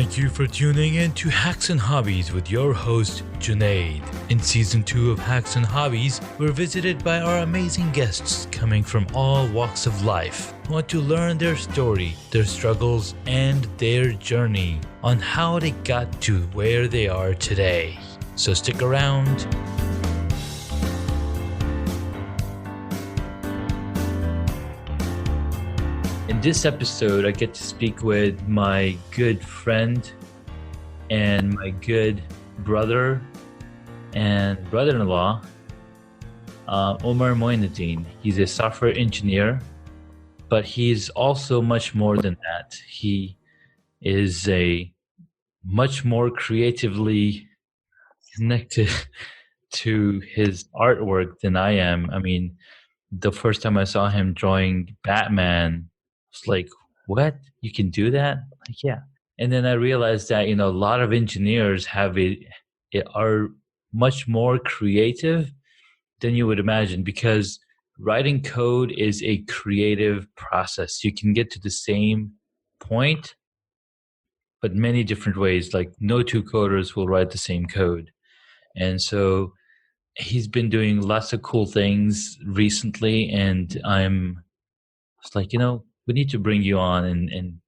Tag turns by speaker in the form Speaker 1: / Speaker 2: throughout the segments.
Speaker 1: Thank you for tuning in to Hacks and Hobbies with your host, Junaid. In Season 2 of Hacks and Hobbies, we're visited by our amazing guests coming from all walks of life who want to learn their story, their struggles, and their journey on how they got to where they are today. So stick around. In this episode, I get to speak with my good friend and my good brother and brother-in-law, Omar Moinuddin. He's a software engineer, but he's also much more than that. He is a much more creatively connected to his artwork than I am. I mean, the first time I saw him drawing Batman, it's like, what? You can do that? Like, yeah. And then I realized that, a lot of engineers are much more creative than you would imagine, because writing code is a creative process. You can get to the same point, but many different ways. Like, no two coders will write the same code. And so he's been doing lots of cool things recently, and I'm just like, we need to bring you on and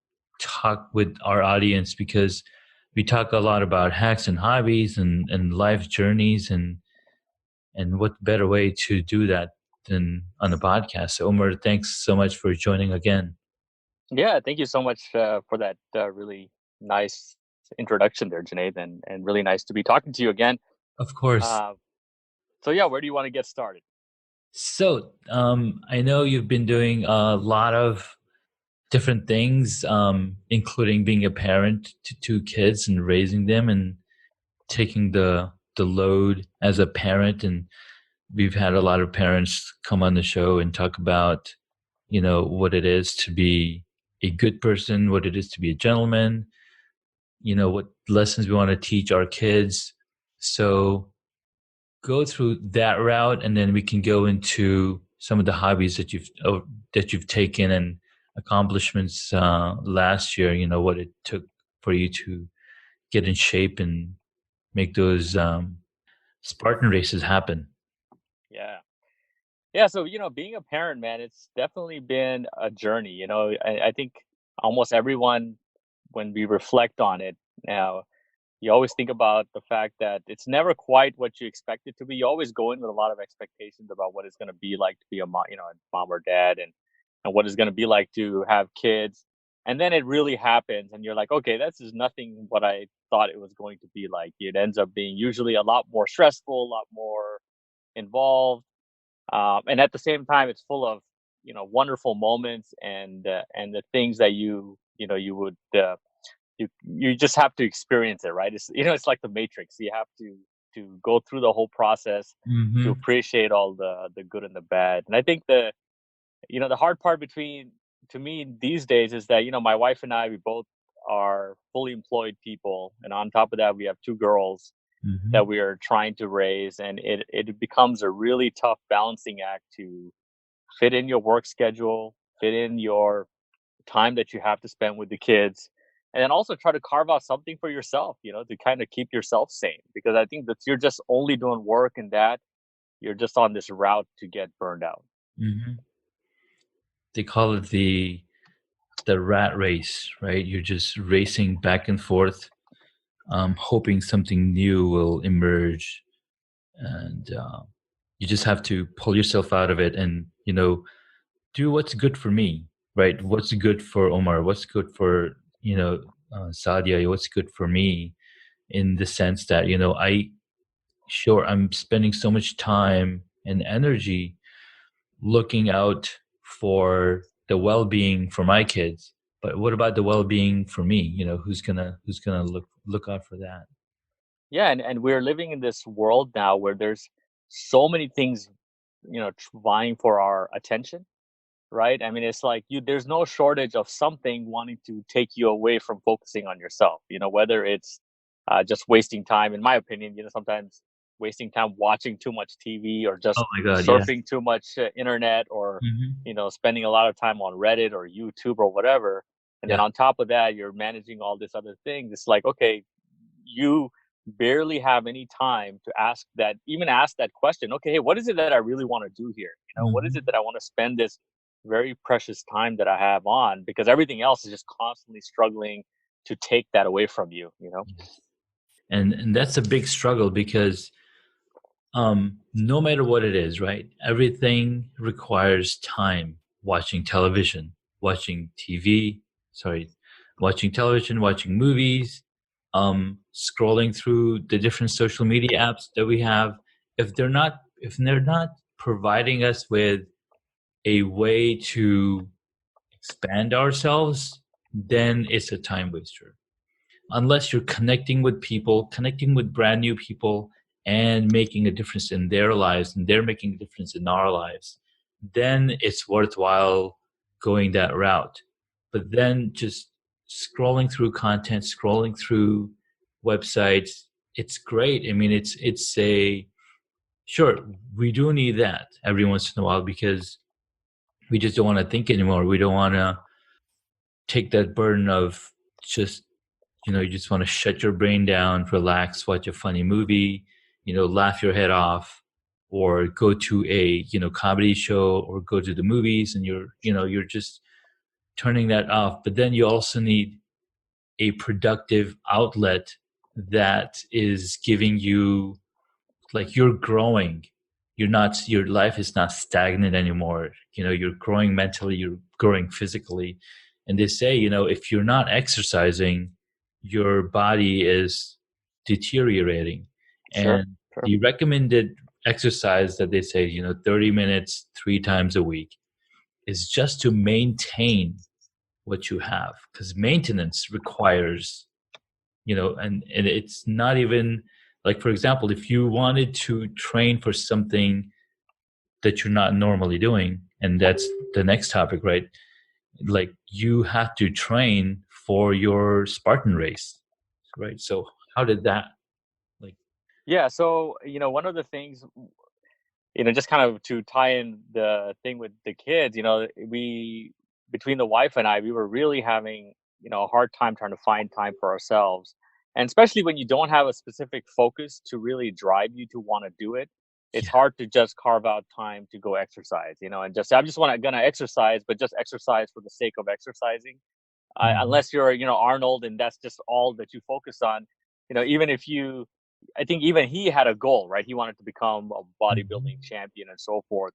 Speaker 1: talk with our audience, because we talk a lot about hacks and hobbies and life journeys, and what better way to do that than on a podcast. So Omar, thanks so much for joining again.
Speaker 2: Yeah, thank you so much for that really nice introduction there, Junaid, and really nice to be talking to you again.
Speaker 1: Of course.
Speaker 2: Uh, so yeah, where do you want to get started?
Speaker 1: So I know you've been doing a lot of different things, including being a parent to two kids and raising them and taking the load as a parent. And we've had a lot of parents come on the show and talk about, what it is to be a good person, what it is to be a gentleman, what lessons we want to teach our kids. So go through that route, and then we can go into some of the hobbies that you've taken and accomplishments last year. What it took for you to get in shape and make those Spartan races happen.
Speaker 2: Yeah, yeah. So being a parent, man, it's definitely been a journey. I think almost everyone, when we reflect on it now, you always think about the fact that it's never quite what you expect it to be. You always go in with a lot of expectations about what it's going to be like to be a mom, a mom or dad, and what it's going to be like to have kids. And then it really happens, and you're like, okay, this is nothing what I thought it was going to be like. It ends up being usually a lot more stressful, a lot more involved, and at the same time, it's full of wonderful moments and the things that you would you just have to experience it, right? It's like the Matrix. You have to go through the whole process to
Speaker 1: Mm-hmm.
Speaker 2: appreciate all the good and the bad. And I think the hard part to me these days is that my wife and I, we both are fully employed people, and on top of that we have two girls
Speaker 1: Mm-hmm.
Speaker 2: that we are trying to raise, and it becomes a really tough balancing act to fit in your work schedule, fit in your time that you have to spend with the kids, and then also try to carve out something for yourself, to kind of keep yourself sane, because I think that you're just only doing work, and that you're just on this route to get burned out.
Speaker 1: Mm-hmm. They call it the rat race, right? You're just racing back and forth, hoping something new will emerge, and you just have to pull yourself out of it and do what's good for me, right? What's good for Omar? What's good for Sadia? What's good for me? In the sense that I'm spending so much time and energy looking out for the well-being for my kids, but what about the well-being for me? Who's gonna look out for that?
Speaker 2: Yeah, and we're living in this world now where there's so many things, vying for our attention, right? I mean, it's like there's no shortage of something wanting to take you away from focusing on yourself. Whether it's just wasting time, in my opinion, sometimes wasting time watching too much TV, or
Speaker 1: Oh
Speaker 2: just
Speaker 1: my God, yeah.
Speaker 2: surfing too much internet, or
Speaker 1: Hmm.
Speaker 2: spending a lot of time on Reddit or YouTube or whatever. And then
Speaker 1: Yeah.
Speaker 2: on top of that, you're managing all this other thing. It's like, okay, you barely have any time to ask that question. Okay, hey, what is it that I really want to do here? What is
Speaker 1: Mhm.
Speaker 2: it that I want to spend this very precious time that I have on? Because everything else is just constantly struggling to take that away from you.
Speaker 1: Yes. And that's a big struggle because no matter what it is, right? Everything requires time. Watching television, watching TV, sorry, watching television, watching movies, scrolling through the different social media apps that we have. If they're not providing us with a way to expand ourselves, then it's a time waster. Unless you're connecting with people, connecting with brand new people, and making a difference in their lives, and they're making a difference in our lives, then it's worthwhile going that route. But then just scrolling through content, scrolling through websites, it's great. I mean, it's a sure, we do need that every once in a while because we just don't want to think anymore. We don't want to take that burden of just you just want to shut your brain down, relax, watch a funny movie, laugh your head off, or go to a comedy show, or go to the movies, and you're just turning that off. But then you also need a productive outlet that is giving you, like, you're growing. Your life is not stagnant anymore. You're growing mentally, you're growing physically. And they say, if you're not exercising, your body is deteriorating.
Speaker 2: Sure,
Speaker 1: And
Speaker 2: sure.
Speaker 1: the recommended exercise that they say, 30 minutes 3 times a week, is just to maintain what you have, because maintenance requires, and it's not even, like, for example, if you wanted to train for something that you're not normally doing, and that's the next topic, right? Like, you have to train for your Spartan race, right? So how did that, like?
Speaker 2: Yeah, so one of the things, just kind of to tie in the thing with the kids, we between the wife and I, we were really having, a hard time trying to find time for ourselves. And especially when you don't have a specific focus to really drive you to want to do it, it's
Speaker 1: Yeah.
Speaker 2: hard to just carve out time to go exercise, and just I'm just want to gonna exercise, but just exercise for the sake of exercising.
Speaker 1: Mhm.
Speaker 2: Unless you're, Arnold, and that's just all that you focus on. Even if you, I think even he had a goal, right? He wanted to become a bodybuilding
Speaker 1: Mhm.
Speaker 2: champion and so forth.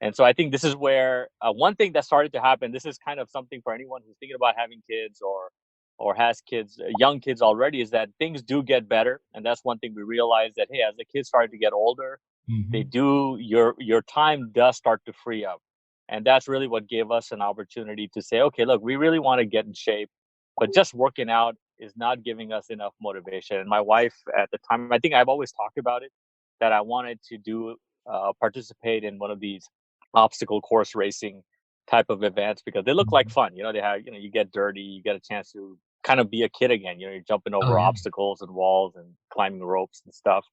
Speaker 2: And so I think this is where one thing that started to happen. This is kind of something for anyone who's thinking about having kids or has kids, young kids already, is that things do get better. And that's one thing we realized, that hey, as the kids started to get older, they
Speaker 1: Mhm.
Speaker 2: do your time does start to free up. And that's really what gave us an opportunity to say, okay, look, we really want to get in shape, but just working out is not giving us enough motivation. And my wife at the time, I think I've always talked about it, that I wanted to do participate in one of these obstacle course racing type of events, because they look like
Speaker 1: Mhm.
Speaker 2: fun. They have, you get dirty, you get a chance to kind of be a kid again. You're jumping
Speaker 1: Oh,
Speaker 2: over
Speaker 1: yeah.
Speaker 2: obstacles and walls and climbing ropes and stuff.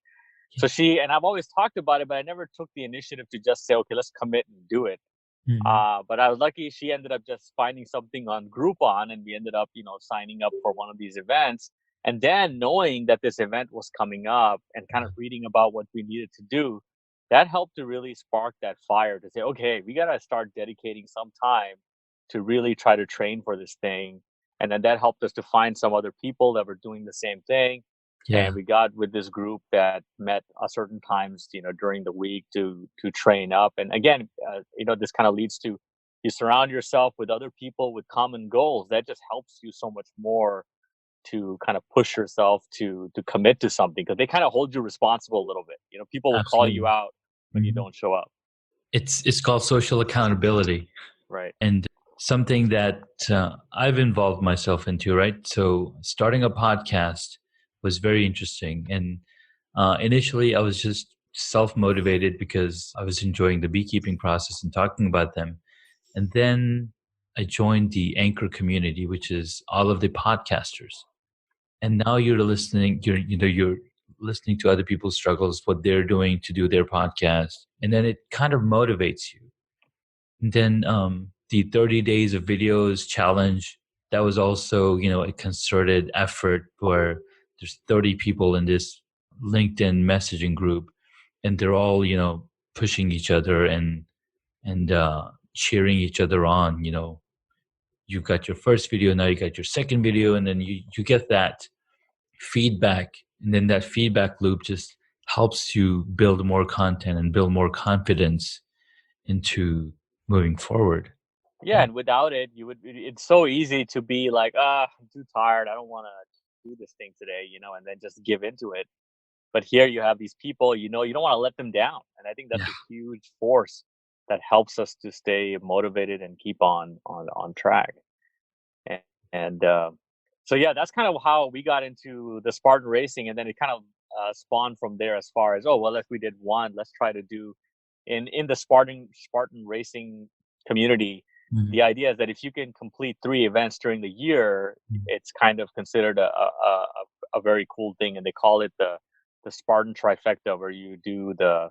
Speaker 2: So
Speaker 1: Yeah.
Speaker 2: she and I've always talked about it, but I never took the initiative to just say, okay, let's commit and do it.
Speaker 1: Mhm.
Speaker 2: But I was lucky, she ended up just finding something on Groupon, and we ended up, signing up for one of these events. And then knowing that this event was coming up and kind
Speaker 1: Yeah.
Speaker 2: of reading about what we needed to do, that helped to really spark that fire to say, okay, we got to start dedicating some time to really try to train for this thing. And then that helped us to find some other people that were doing the same thing,
Speaker 1: Yeah.
Speaker 2: and we got with this group that met a certain times, during the week to train up. And again, this kind of leads to, you surround yourself with other people with common goals. That just helps you so much more to kind of push yourself to commit to something, because they kind of hold you responsible a little bit. People will call you
Speaker 1: Absolutely.
Speaker 2: out when you
Speaker 1: Mhm.
Speaker 2: don't show up.
Speaker 1: It's called social accountability.
Speaker 2: Right.
Speaker 1: And something that I've involved myself into, right? So starting a podcast was very interesting. And initially, I was just self motivated because I was enjoying the beekeeping process and talking about them. And then I joined the Anchor community, which is all of the podcasters. And now you're listening to other people's struggles, what they're doing to do their podcast, and then it kind of motivates you. And then the 30 days of videos challenge, that was also, a concerted effort where there's 30 people in this LinkedIn messaging group, and they're all, pushing each other and cheering each other on. You got your first video, now you got your second video, and then you get that feedback, and then that feedback loop just helps you build more content and build more confidence into moving forward.
Speaker 2: Yeah, and without it, it's so easy to be like, I'm too tired. I don't want to do this thing today, and then just give into it. But here you have these people, you don't want to let them down. And I think
Speaker 1: Yeah,
Speaker 2: that's a huge force that helps us to stay motivated and keep on track. And, and so yeah, that's kind of how we got into the Spartan racing, and then it kind of spawned from there as far as, oh well, if we did one, let's try to do in the Spartan racing community.
Speaker 1: mhm,
Speaker 2: The idea is that if you can complete 3 events during the year,
Speaker 1: mhm.
Speaker 2: it's kind of considered a very cool thing, and they call it the Spartan trifecta, where you do the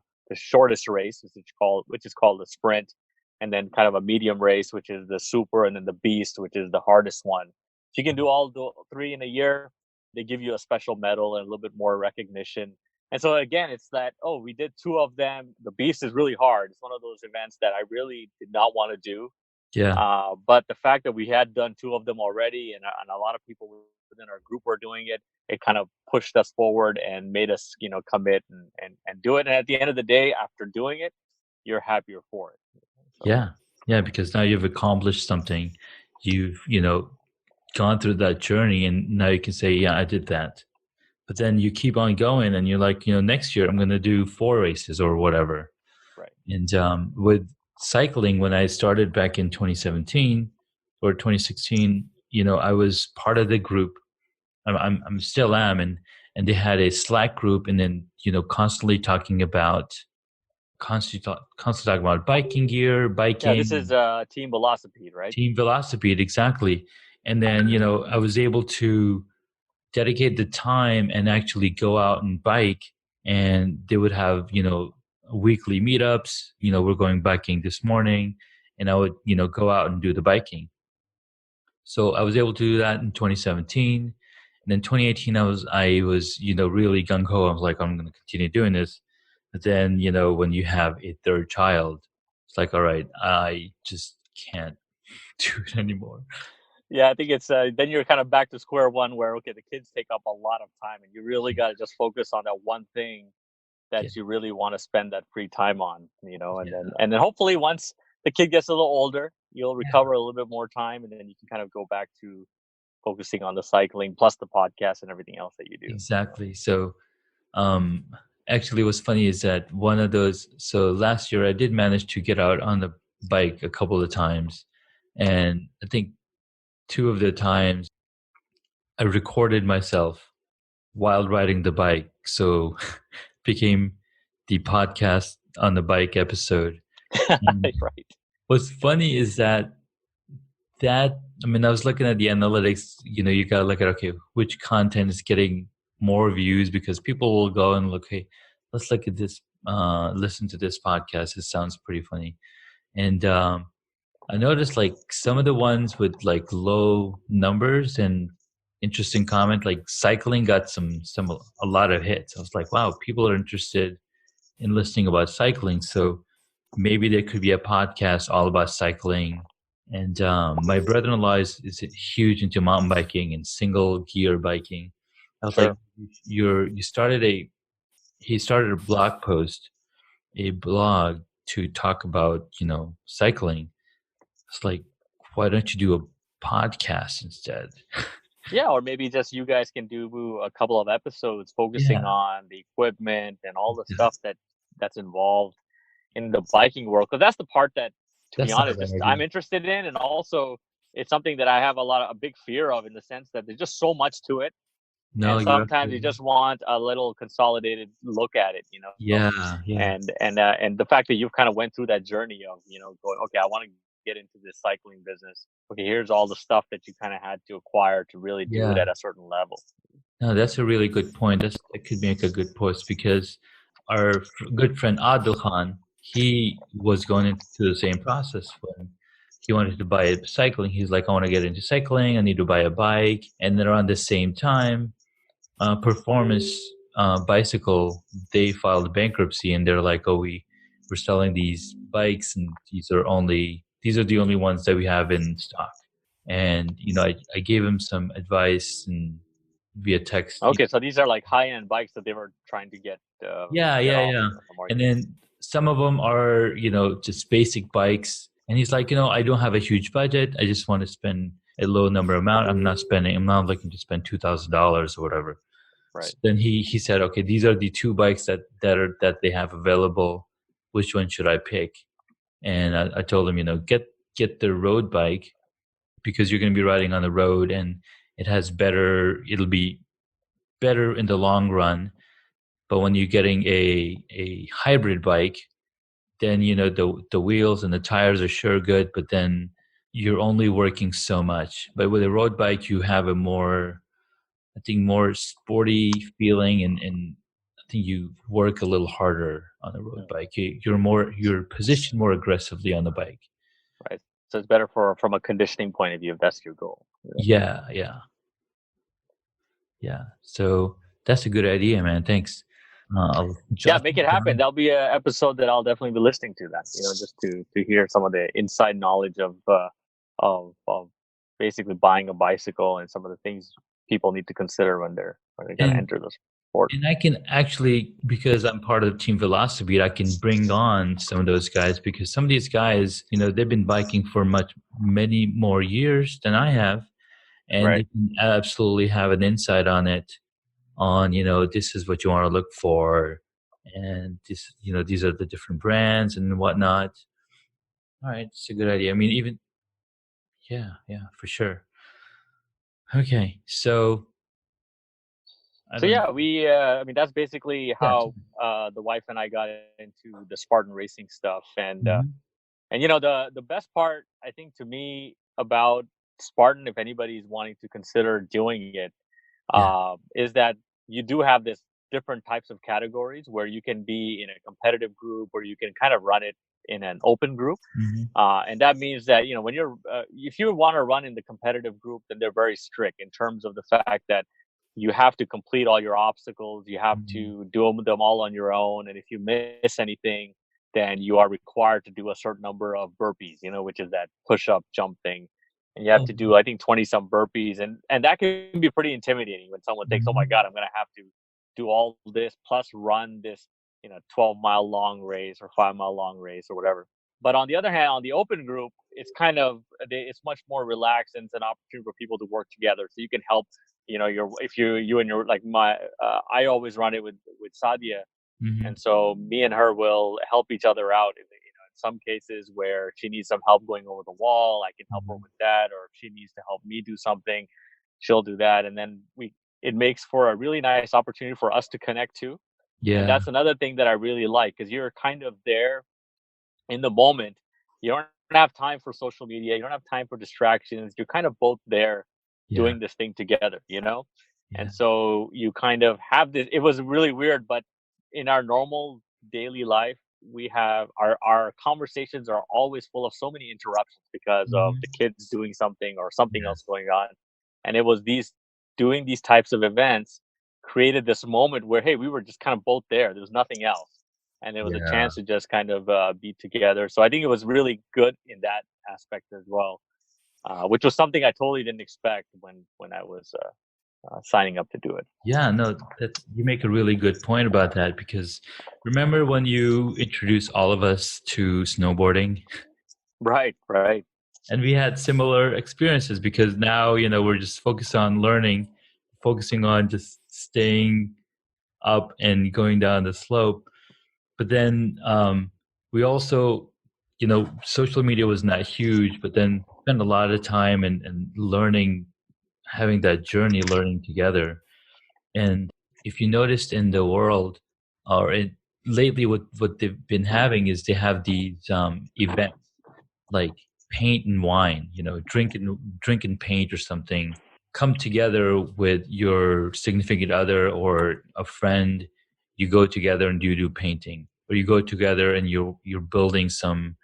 Speaker 2: shortest race, which is called the sprint, and then kind of a medium race, which is the super, and then the beast, which is the hardest one. If you can do all the three in a year, they give you a special medal and a little bit more recognition. And so again, it's that, oh, we did 2 of them. The beast is really hard. It's one of those events that I really did not want to do.
Speaker 1: Yeah,
Speaker 2: But the fact that we had done 2 of them already, and a lot of people within our group were doing it, it kind of pushed us forward and made us, commit and do it. And at the end of the day, after doing it, you're happier for it. So
Speaker 1: yeah, yeah, because now you've accomplished something. You've, gone through that journey, and now you can say, yeah, I did that. But then you keep on going, and you're like, next year I'm going to do 4 races or whatever.
Speaker 2: right.
Speaker 1: And with cycling, when I started back in 2017 or 2016, I was part of the group. I'm still am, and they had a Slack group, and then constantly talking about constantly talking about biking gear,
Speaker 2: Yeah, this is
Speaker 1: biking,
Speaker 2: Team Velocipede, right?
Speaker 1: team velocipede, exactly. And then I was able to dedicate the time and actually go out and bike, and they would have weekly meetups. We're going biking this morning, and I would go out and do the biking. So I was able to do that in 2017, and then 2018 I was really gung ho. I was like, I'm going to continue doing this. But then when you have a third child, it's like, all right, I just can't do it anymore.
Speaker 2: Yeah, I think it's then you're kind of back to square one, where okay, the kids take up a lot of time, and you really got to just focus on that one thing
Speaker 1: Yeah,
Speaker 2: that you really want to spend that free time on, and
Speaker 1: yeah,
Speaker 2: then hopefully once the kid gets a little older, you'll
Speaker 1: yeah,
Speaker 2: recover a little bit more time, and then you can kind of go back to focusing on the cycling plus the podcast and everything else that you do.
Speaker 1: exactly. So Um, actually, what's funny is that one of those. So last year, I did manage to get out on the bike a couple of times, and I think 2 of the times I recorded myself while riding the bike, so became the podcast on the bike episode. And
Speaker 2: Right.
Speaker 1: what's funny is that I mean, I was looking at the analytics. You gotta look at, okay, which content is getting more views, because people will go and look, hey, let's look at this, listen to this podcast. It sounds pretty funny. And I noticed like some of the ones with like low numbers and interesting comment, like cycling, got some a lot of hits. I was like, wow, people are interested in listening about cycling. So maybe there could be a podcast all about cycling. And my brother-in-law is huge into mountain biking and single gear biking. I was like,
Speaker 2: Sure.
Speaker 1: you started he started a blog post, a blog to talk about, cycling. It's like, why don't you do a podcast instead?
Speaker 2: Yeah, or maybe just you guys can do a couple of episodes focusing
Speaker 1: Yeah,
Speaker 2: on the equipment and all the
Speaker 1: yeah,
Speaker 2: stuff that's involved in the biking world, because that's the part that, to be
Speaker 1: that's not a
Speaker 2: honest,
Speaker 1: bad
Speaker 2: just
Speaker 1: idea.
Speaker 2: I'm interested in, and also it's something that I have a big fear of, in the sense that there's just so much to it,
Speaker 1: No,
Speaker 2: and
Speaker 1: you're
Speaker 2: sometimes you
Speaker 1: absolutely right.
Speaker 2: just want a little consolidated look at it,
Speaker 1: Yeah, yeah,
Speaker 2: and the fact that you've kind of went through that journey of, going, okay, I want to get into this cycling business. Okay, here's all the stuff that you kind of had to acquire to really do it
Speaker 1: yeah.
Speaker 2: at a certain level.
Speaker 1: No, that's a really good point. That could make a good post, because our good friend Adil Khan, he was going into the same process when he wanted to buy cycling. He's like, I want to get into cycling. I need to buy a bike. And then around the same time, Performance Bicycle, they filed bankruptcy, and they're like, oh, we're selling these bikes, and these are the only ones that we have in stock. And I gave him some advice and via text.
Speaker 2: Okay, so these are like high-end bikes that they were trying to
Speaker 1: Yeah,
Speaker 2: get
Speaker 1: yeah,
Speaker 2: off
Speaker 1: yeah.
Speaker 2: the
Speaker 1: And
Speaker 2: market.
Speaker 1: then some of them are, just basic bikes. And he's like, I don't have a huge budget. I just want to spend a low number amount. I'm not looking to spend $2,000 or whatever.
Speaker 2: Right.
Speaker 1: So then he said, okay, these are the two bikes that they have available. Which one should I pick? And I told him, get the road bike because you're going to be riding on the road, and it'll be better in the long run. But when you're getting a hybrid bike, then the wheels and the tires are sure good, but then you're only working so much. But with a road bike, you have a more, I think, more sporty feeling, and I think you work a little harder on a road
Speaker 2: Mm,
Speaker 1: bike. You're positioned more aggressively on the bike.
Speaker 2: right. So it's better from a conditioning point of view if that's your goal. Yeah.
Speaker 1: Yeah, yeah, yeah. So that's a good idea, man. Thanks. I'll
Speaker 2: Yeah,
Speaker 1: jot
Speaker 2: make it
Speaker 1: it
Speaker 2: happen.
Speaker 1: down.
Speaker 2: That'll be an episode that I'll definitely be listening to. That just to hear some of the inside knowledge of basically buying a bicycle and some of the things people need to consider when they're going to
Speaker 1: And
Speaker 2: enter the sport.
Speaker 1: and I can actually, because I'm part of Team Velocity, I can bring on some of those guys because some of these guys, they've been biking for many more years than I have, and they
Speaker 2: Right.
Speaker 1: can absolutely have an insight on it. On this is what you want to look for, and these are the different brands and whatnot. All right, it's a good idea. I mean, even yeah, yeah, for sure. Okay, so I
Speaker 2: So
Speaker 1: don't
Speaker 2: yeah,
Speaker 1: know.
Speaker 2: I mean that's basically
Speaker 1: Yeah.
Speaker 2: how the wife and I got into the Spartan racing stuff,
Speaker 1: Mm-hmm.
Speaker 2: and the best part I think to me about Spartan, if anybody's wanting to consider doing it,
Speaker 1: Yeah.
Speaker 2: is that you do have this different types of categories where you can be in a competitive group or you can kind of run it in an open group.
Speaker 1: Mm-hmm.
Speaker 2: And that means that when if you want to run in the competitive group, then they're very strict in terms of the fact that you have to complete all your obstacles, you have
Speaker 1: Mm-hmm.
Speaker 2: to do them all on your own, and if you miss anything, then you are required to do a certain number of burpees, which is that push up jump thing, and you have
Speaker 1: Oh.
Speaker 2: to do I think 20 some burpees, and that can be pretty intimidating when someone thinks, oh my
Speaker 1: Mm-hmm.
Speaker 2: god, I'm gonna have to do all this plus run this 12-mile long race or 5-mile long race or whatever. But on the other hand, on the open group, it's kind of it's much more relaxed and it's an opportunity for people to work together. So you can help, your if you and your like my I always run it with Sadia,
Speaker 1: Mm-hmm.
Speaker 2: and so me and her will help each other out. In some cases where she needs some help going over the wall, I can help her
Speaker 1: Mm-hmm.
Speaker 2: with that, or if she needs to help me do something, she'll do that, and then it makes for a really nice opportunity for us to connect too. And
Speaker 1: Yeah.
Speaker 2: that's another thing that I really like because you're kind of there in the moment. You don't have time for social media. You don't have time for distractions. You're kind of both there
Speaker 1: Yeah.
Speaker 2: doing this thing together.
Speaker 1: Yeah.
Speaker 2: And so you kind of have this. It was really weird, but in our normal daily life, we have our conversations are always full of so many interruptions because of the
Speaker 1: Mm-hmm.
Speaker 2: kids doing something or something
Speaker 1: Yeah.
Speaker 2: else going on. And it was these doing these types of events created this moment where hey, we were just kind of both there. There was nothing else and it was a
Speaker 1: Yeah.
Speaker 2: chance to just kind of be together. So I think it was really good in that aspect as well, which was something I totally didn't expect when I was signing up to do it.
Speaker 1: Yeah, no, that's you make a really good point about that because remember when you introduced all of us to snowboarding
Speaker 2: Right, right,
Speaker 1: and we had similar experiences because now, we're just focused on learning, focusing on just staying up and going down the slope. But then we also, social media was not huge, but then spent a lot of time and learning, having that journey, learning together. And if you noticed in the world, or lately, what they've been having is they have these events like paint and wine, drink and paint or something. Come together with your significant other or a friend. You go together and you do painting, or you go together and you're building some,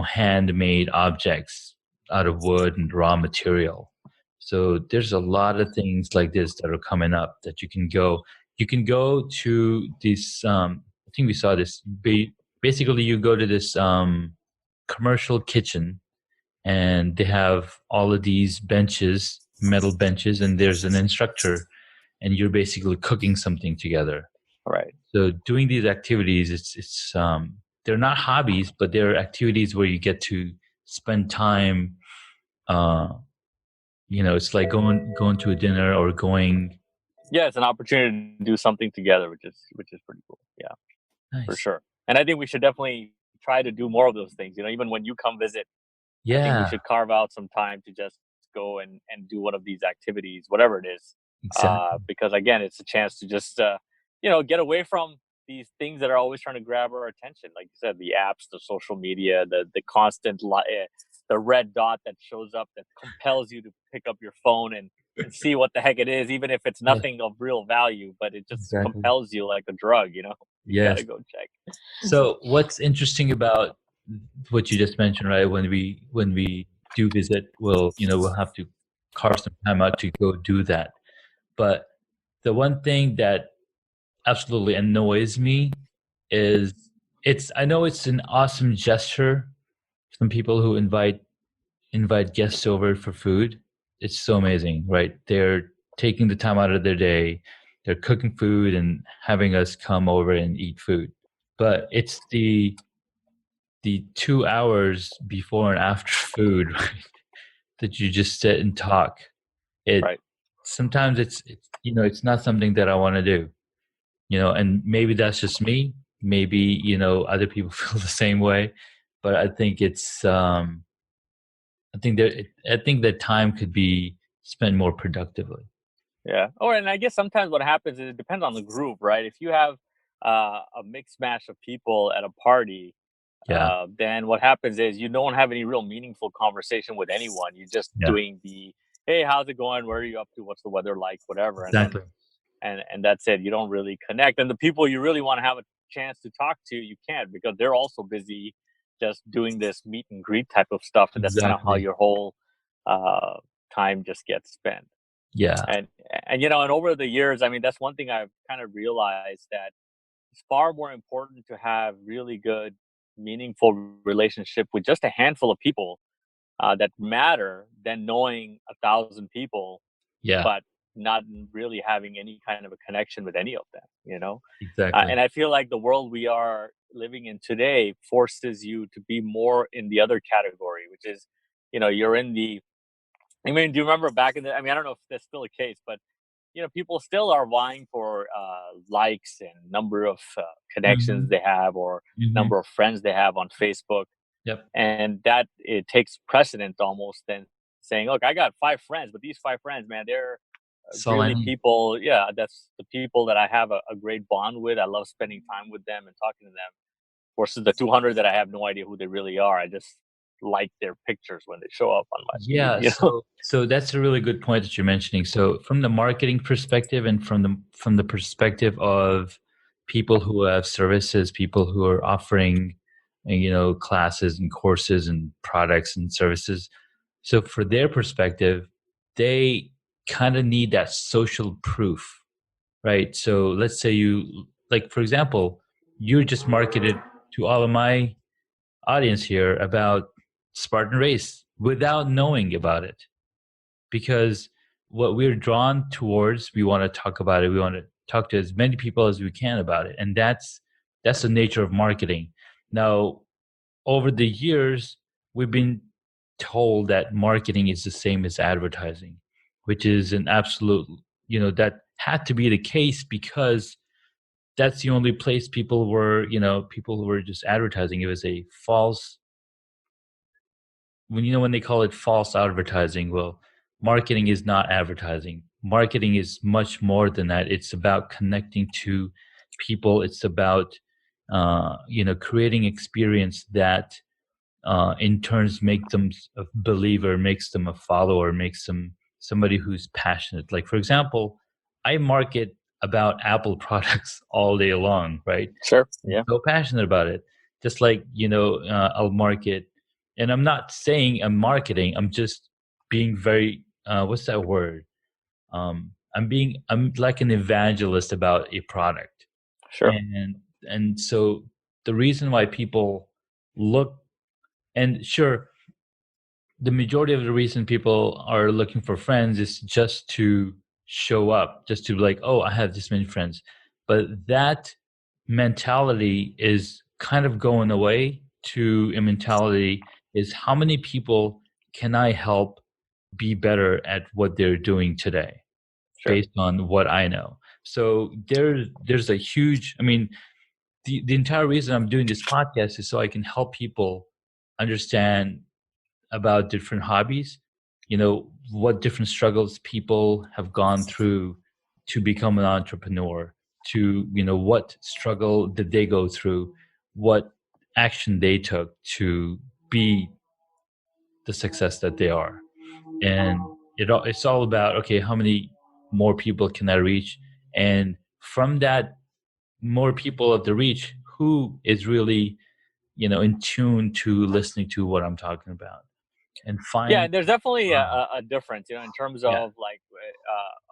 Speaker 1: handmade objects. out of wood and raw material. So there's a lot of things like this that are coming up that you can go. You can go to this. I think we saw this. Basically, you go to this commercial kitchen, and they have all of these benches, metal benches, and there's an instructor, and you're basically cooking something together.
Speaker 2: Right.
Speaker 1: So doing these activities, it's they're not hobbies, but they're activities where you get to spend time. Uh, it's like going to a dinner or going.
Speaker 2: Yeah, it's an opportunity to do something together, which is pretty cool. Yeah, for
Speaker 1: Nice.
Speaker 2: sure. And I think we should definitely try to do more of those things. Even when you come visit, I think we
Speaker 1: Yeah,
Speaker 2: should carve out some time to just go and do one of these activities, whatever it is.
Speaker 1: exactly.
Speaker 2: Because again, it's a chance to just get away from these things that are always trying to grab our attention. Like you said, the apps, the social media, the constant the red dot that shows up that compels you to pick up your phone and see what the heck it is, even if it's
Speaker 1: Yeah,
Speaker 2: nothing of real value, but it just
Speaker 1: exactly.
Speaker 2: compels you like a drug. You got
Speaker 1: Yes.
Speaker 2: to go check.
Speaker 1: So what's interesting about what you just mentioned, right? When we do visit, we'll have to carve some time out to go do that. But the one thing that absolutely annoys me is I know it's an awesome gesture from people who invite guests over for food. It's so amazing, right? They're taking the time out of their day, they're cooking food and having us come over and eat food. But it's the 2 hours before and after food, right, that you just sit and talk. It
Speaker 2: Right.
Speaker 1: sometimes it's not something that I want to do. And maybe that's just me. Maybe other people feel the same way, but I think that time could be spent more productively.
Speaker 2: Yeah. Or and I guess sometimes what happens is it depends on the group, right? If you have a mixed match of people at a party,
Speaker 1: Yeah,
Speaker 2: then what happens is you don't have any real meaningful conversation with anyone. You're just
Speaker 1: yeah,
Speaker 2: doing the hey, how's it going? Where are you up to? What's the weather like? Whatever, and then
Speaker 1: exactly.
Speaker 2: and that's it. You don't really connect. And the people you really want to have a chance to talk to, you can't because they're also busy just doing this meet and greet type of stuff, and that's kind of how
Speaker 1: Exactly.
Speaker 2: your whole uh, time just gets spent.
Speaker 1: Yeah,
Speaker 2: And over the years, I mean, that's one thing I've kind of realized that it's far more important to have really good, meaningful relationship with just a handful of people that matter than knowing 1,000 people,
Speaker 1: yeah,
Speaker 2: but not really having any kind of a connection with any of them.
Speaker 1: exactly.
Speaker 2: And I feel like the world we are living in today forces you to be more in the other category, which is, you're in the. I mean, do you remember back in the? I mean, I don't know if that's still the case, but people still are vying for likes and number of connections
Speaker 1: Hmm.
Speaker 2: they have or
Speaker 1: Hmm.
Speaker 2: number of friends they have on Facebook,
Speaker 1: Yep.
Speaker 2: and that it takes precedent almost than saying, "Look, I got 5 friends, but these 5 friends, man, they're
Speaker 1: That's all I
Speaker 2: really
Speaker 1: need.
Speaker 2: people. Yeah, that's the people that I have a great bond with. I love spending time with them and talking to them. Versus the 200 that I have no idea who they really are. I just like their pictures when they show up on my feed.
Speaker 1: Yeah, so that's a really good point that you're mentioning. So from the marketing perspective and from the perspective of people who have services, people who are offering classes and courses and products and services. So for their perspective, they kind of need that social proof, right? So let's say like for example, you just marketed to all of my audience here about Spartan race without knowing about it, because what we're drawn towards, we want to talk about it. We want to talk to as many people as we can about it, and that's the nature of marketing. Now, over the years, we've been told that marketing is the same as advertising, which is an absolute, that had to be the case because that's the only place people were just advertising. It was a false when they call it false advertising. Well, marketing is not advertising. Marketing is much more than that. It's about connecting to people. It's about creating experience that in turns make them a believer, makes them a follower, makes them somebody who's passionate. Like for example, I market about Apple products all day long, right?
Speaker 2: Sure.
Speaker 1: I'm
Speaker 2: Yeah.
Speaker 1: so passionate about it. Just like I'll market And I'm not saying I'm marketing. I'm just being very what's that word? I'm like an evangelist about a product.
Speaker 2: Sure.
Speaker 1: And so the reason why people look, and sure, the majority of the reason people are looking for friends is just to show up, just to like, oh, I have this many friends. But that mentality is kind of going away to a mentality is how many people can I help be better at what they're doing today
Speaker 2: Sure.
Speaker 1: based on what I know. So there's a huge, I mean, the entire reason I'm doing this podcast is so I can help people understand about different hobbies, what different struggles people have gone through to become an entrepreneur, to, what struggle did they go through, what action they took to be the success that they are. And it's all about, okay, how many more people can I reach? And from that, more people of the reach, who is really, in tune to listening to what I'm talking about and
Speaker 2: Yeah,
Speaker 1: find.
Speaker 2: and there's definitely a,
Speaker 1: Wow.
Speaker 2: a difference, in terms
Speaker 1: Yeah.
Speaker 2: of like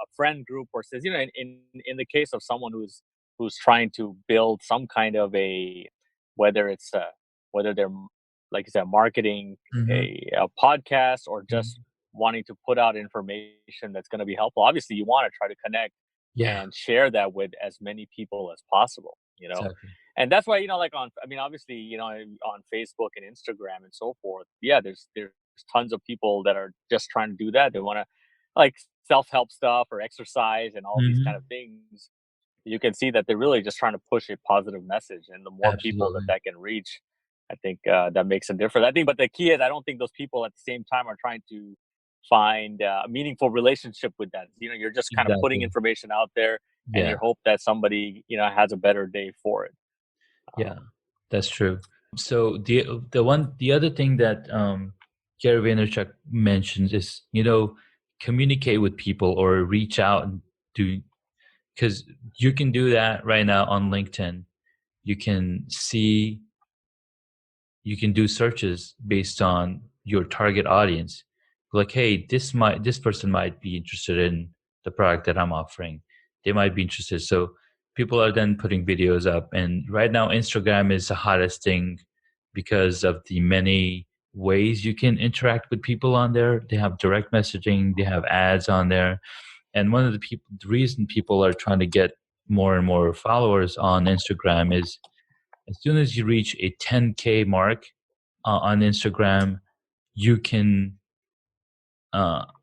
Speaker 2: a friend group versus, in the case of someone who's trying to build some kind of a, whether it's whether they're like I said, marketing
Speaker 1: Mhm.
Speaker 2: a podcast or just
Speaker 1: Mhm.
Speaker 2: wanting to put out information that's going to be helpful. Obviously, you want to try to connect
Speaker 1: Yeah,
Speaker 2: and share that with as many people as possible.
Speaker 1: exactly.
Speaker 2: And that's why, like I mean, obviously, on Facebook and Instagram and so forth, yeah, there's tons of people that are just trying to do that. They want to like self-help stuff or exercise and all these kind of
Speaker 1: Mhm.
Speaker 2: things. You can see that they're really just trying to push a positive message, and the more people that
Speaker 1: Absolutely.
Speaker 2: that can reach, I think that makes a difference. I think, but the key is, I don't think those people at the same time are trying to find a meaningful relationship with that. You're just kind of putting
Speaker 1: Exactly.
Speaker 2: information out there, and
Speaker 1: Yeah,
Speaker 2: you hope that somebody has a better day for it.
Speaker 1: yeah, that's true. So the other thing that Gary Vaynerchuk mentions is, communicate with people or reach out and do, because you can do that right now on LinkedIn. You can see, you can do searches based on your target audience, like, hey, this person might be interested in the product that I'm offering. They might be interested. So people are then putting videos up, and right now Instagram is the hottest thing because of the many ways you can interact with people on there. They have direct messaging, they have ads on there. And one of the reason people are trying to get more and more followers on Instagram is as soon as you reach a 10K mark on Instagram, you can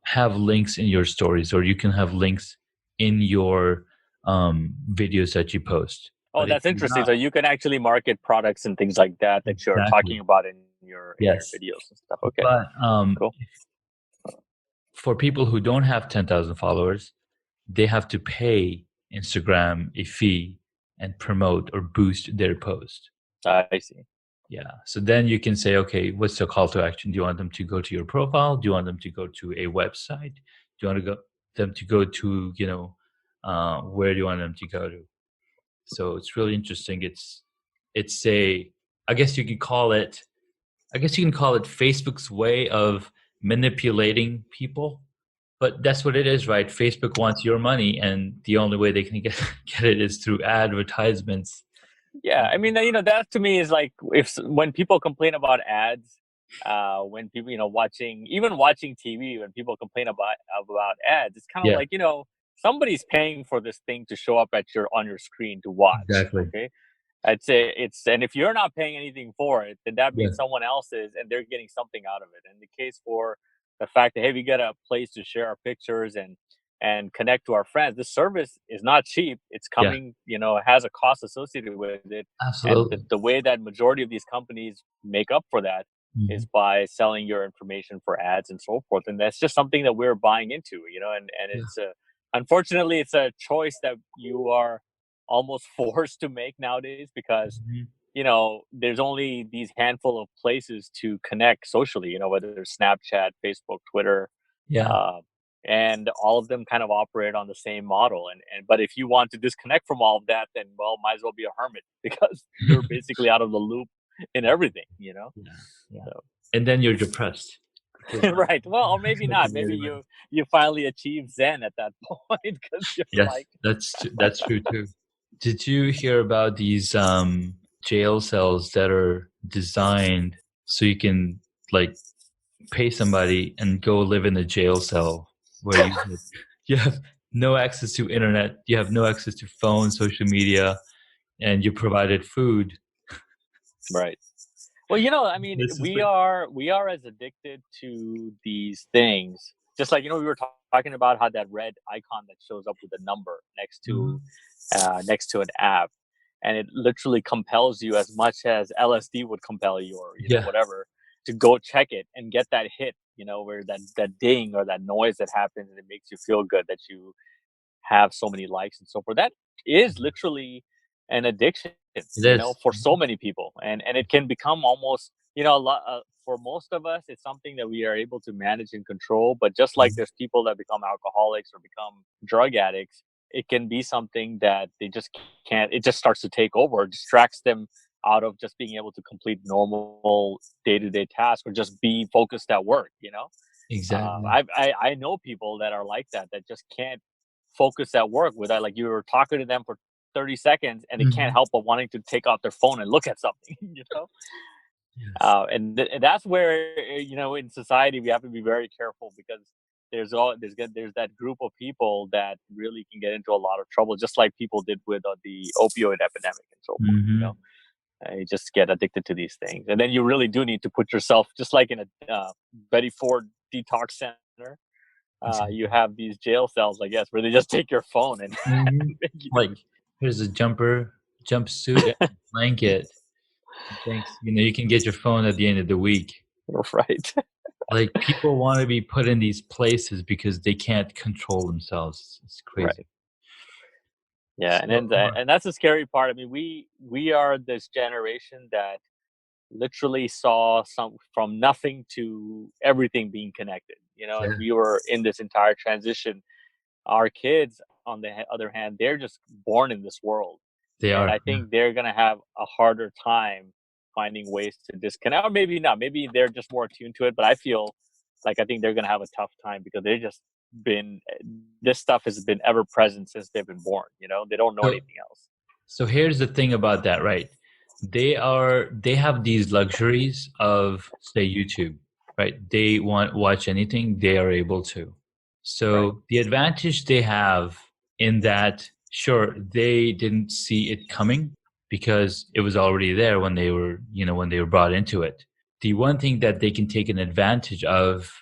Speaker 1: have links in your stories, or you can have links in your videos that you post.
Speaker 2: Oh,
Speaker 1: But if
Speaker 2: that's
Speaker 1: you're
Speaker 2: interesting.
Speaker 1: not,
Speaker 2: So you can actually market products and things like that that you're talking
Speaker 1: exactly,
Speaker 2: about in your
Speaker 1: yes.
Speaker 2: videos and stuff. Okay,
Speaker 1: But
Speaker 2: cool.
Speaker 1: for people who don't have 10,000 followers, they have to pay Instagram a fee and promote or boost their post.
Speaker 2: I see.
Speaker 1: Yeah. So then you can say, okay, what's the call to action? Do you want them to go to your profile? Do you want them to go to a website? Do you want to go them to go to, where do you want them to go to? So it's really interesting. It's a, I guess you could call it, I guess you can call it Facebook's way of manipulating people. But that's what it is, right? Facebook wants your money, and the only way they can get it is through advertisements.
Speaker 2: Yeah, I mean, that to me is like, when people complain about ads, when people, watching TV, when people complain about ads, it's kind of
Speaker 1: Yeah,
Speaker 2: like, somebody's paying for this thing to show up on your screen to watch.
Speaker 1: exactly.
Speaker 2: Okay, I'd say and if you're not paying anything for it, then that
Speaker 1: Yeah.
Speaker 2: means someone else is, and they're getting something out of it. And the case for the fact that, hey, we get a place to share our pictures and connect to our friends. This service is not cheap. It's
Speaker 1: Yeah,
Speaker 2: coming, it has a cost associated with it. And the,
Speaker 1: absolutely.
Speaker 2: the way that majority of these companies make up for that is
Speaker 1: Mhm.
Speaker 2: by selling your information for ads and so forth. And that's just something that we're buying into, and
Speaker 1: Yeah.
Speaker 2: it's unfortunately, it's a choice that you are almost forced to make nowadays, because
Speaker 1: Mhm.
Speaker 2: there's only these handful of places to connect socially, whether it's Snapchat, Facebook, Twitter,
Speaker 1: Yeah.
Speaker 2: uh, and all of them kind of operate on the same model. And but if you want to disconnect from all of that, then, well, might as well be a hermit because you're basically out of the loop in everything.
Speaker 1: Yeah. Yeah.
Speaker 2: So.
Speaker 1: and then you're depressed because
Speaker 2: Right. Well, or maybe
Speaker 1: I
Speaker 2: not.
Speaker 1: can
Speaker 2: Maybe
Speaker 1: really
Speaker 2: you finally achieve zen at that point because you're
Speaker 1: yes,
Speaker 2: like,
Speaker 1: that's true too. Did you hear about these jail cells that are designed so you can like pay somebody and go live in a jail cell where you have no access to internet, you have no access to phone, social media, and you're provided food.
Speaker 2: right. Well, I mean,
Speaker 1: This is
Speaker 2: we are as addicted to these things. Just like we were talking about how that red icon that shows up with a number
Speaker 1: Mhm.
Speaker 2: next to an app, and it literally compels you as much as LSD would compel you, or
Speaker 1: Yeah,
Speaker 2: whatever, to go check it and get that hit. Where that ding or that noise that happens, and it makes you feel good that you have so many likes and so forth. That is literally an addiction,
Speaker 1: it is.
Speaker 2: for so many people, and it can become almost, a lot. For most of us, it's something that we are able to manage and control. But just like
Speaker 1: Mhm.
Speaker 2: there's people that become alcoholics or become drug addicts, it can be something that they just can't. It just starts to take over, distracts them out of just being able to complete normal day-to-day tasks or just be focused at work.
Speaker 1: Exactly.
Speaker 2: I know people that are like that, that just can't focus at work without, like, you were talking to them for 30 seconds and they can't
Speaker 1: Mhm.
Speaker 2: help but wanting to take out their phone and look at something.
Speaker 1: Yes.
Speaker 2: And that's where, in society we have to be very careful, because there's that group of people that really can get into a lot of trouble, just like people did with the opioid epidemic and so forth.
Speaker 1: Mhm.
Speaker 2: You just get addicted to these things, and then you really do need to put yourself, just like in a Betty Ford detox center. You
Speaker 1: Exactly.
Speaker 2: have these jail cells, I guess, where they just take your phone and
Speaker 1: Mhm.
Speaker 2: make you
Speaker 1: Like, here's a jumpsuit, and a blanket. Thanks. You can get your phone at the end of the week.
Speaker 2: right.
Speaker 1: Like, people wanna be put in these places because they can't control themselves. It's crazy.
Speaker 2: Right. Yeah, and
Speaker 1: So,
Speaker 2: then and that's the scary part. I mean, we are this generation that literally saw some from nothing to everything being connected. And
Speaker 1: yeah,
Speaker 2: we were in this entire transition. Our kids, on the other hand, they're just born in this world,
Speaker 1: they
Speaker 2: and
Speaker 1: are.
Speaker 2: I think they're gonna have a harder time finding ways to disconnect, or maybe not. Maybe they're just more attuned to it. But I feel like I think they're gonna have a tough time, because they're just been this stuff has been ever present since they've been born. They don't know
Speaker 1: So
Speaker 2: anything else.
Speaker 1: so here's the thing about that, right? They have these luxuries of, say, YouTube, right? They want watch anything, they are able to.
Speaker 2: Right.
Speaker 1: So the advantage they have in that, sure, they didn't see it coming because it was already there when they were brought into it. The one thing that they can take an advantage of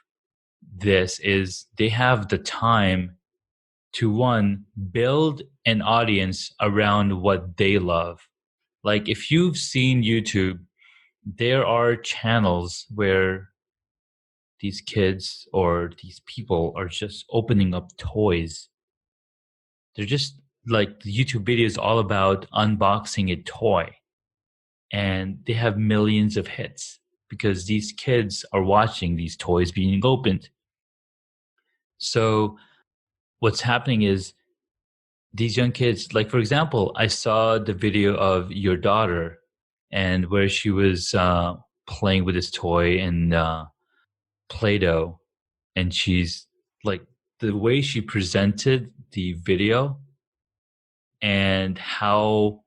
Speaker 1: this is they have the time to, one, build an audience around what they love. Like, if you've seen YouTube, there are channels where these kids or these people are just opening up toys. They're just like, the YouTube video is all about unboxing a toy, and they have millions of hits because these kids are watching these toys being opened. So what's happening is, these young kids, like, for example, I saw the video of your daughter, and where she was playing with this toy and Play-Doh, and she's like, the way she presented the video and how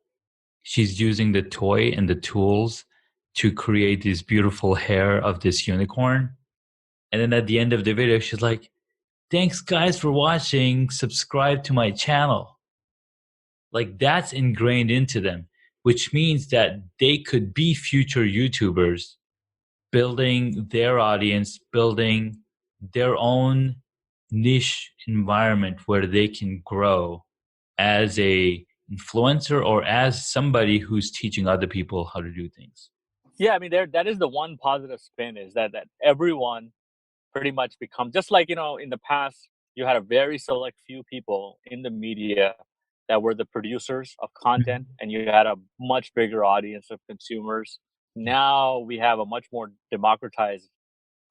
Speaker 1: she's using the toy and the tools to create this beautiful hair of this unicorn. And then at the end of the video, she's like, thanks guys for watching, subscribe to my channel. Like, that's ingrained into them, which means that they could be future YouTubers, building their audience, building their own niche environment where they can grow as a influencer or as somebody who's teaching other people how to do things.
Speaker 2: Yeah, I mean, that is the one positive spin, is that everyone pretty much become, just like, in the past you had a very select few people in the media that were the producers of content,
Speaker 1: Mhm.
Speaker 2: and you had a much bigger audience of consumers.
Speaker 1: Yeah.
Speaker 2: Now we have a much more democratized